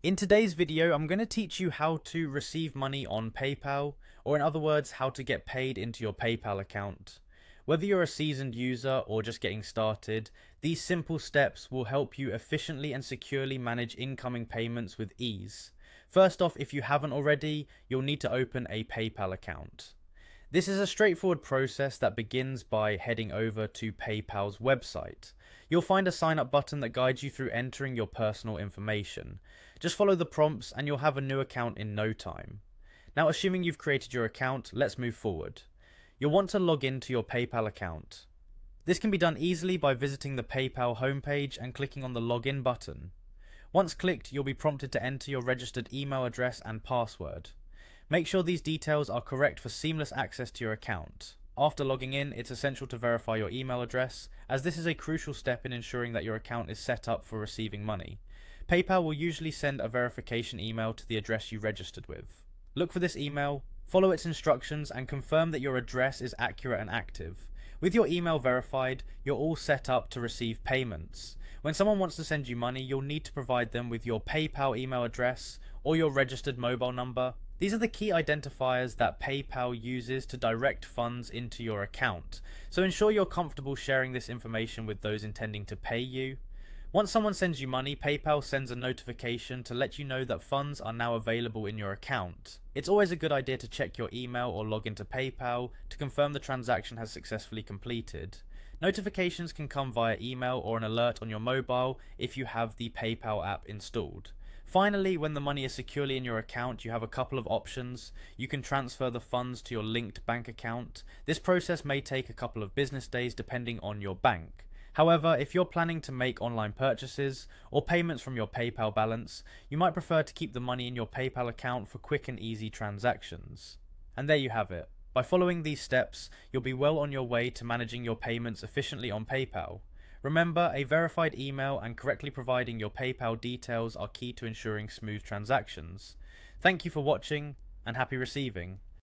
In today's video, I'm going to teach you how to receive money on PayPal, or in other words, how to get paid into your PayPal account. Whether you're a seasoned user or just getting started, these simple steps will help you efficiently and securely manage incoming payments with ease. First off, if you haven't already, you'll need to open a PayPal account. This is a straightforward process that begins by heading over to PayPal's website. You'll find a sign up button that guides you through entering your personal information. Just follow the prompts and you'll have a new account in no time. Now, assuming you've created your account, let's move forward. You'll want to log into your PayPal account. This can be done easily by visiting the PayPal homepage and clicking on the login button. Once clicked, you'll be prompted to enter your registered email address and password. Make sure these details are correct for seamless access to your account. After logging in, it's essential to verify your email address, as this is a crucial step in ensuring that your account is set up for receiving money. PayPal will usually send a verification email to the address you registered with. Look for this email, follow its instructions, and confirm that your address is accurate and active. With your email verified, you're all set up to receive payments. When someone wants to send you money, you'll need to provide them with your PayPal email address or your registered mobile number. These are the key identifiers that PayPal uses to direct funds into your account, so ensure you're comfortable sharing this information with those intending to pay you. Once someone sends you money, PayPal sends a notification to let you know that funds are now available in your account. It's always a good idea to check your email or log into PayPal to confirm the transaction has successfully completed. Notifications can come via email or an alert on your mobile if you have the PayPal app installed. Finally, when the money is securely in your account, you have a couple of options. You can transfer the funds to your linked bank account. This process may take a couple of business days depending on your bank. However, if you're planning to make online purchases or payments from your PayPal balance, you might prefer to keep the money in your PayPal account for quick and easy transactions. And there you have it. By following these steps, you'll be well on your way to managing your payments efficiently on PayPal. Remember, a verified email and correctly providing your PayPal details are key to ensuring smooth transactions. Thank you for watching, and happy receiving.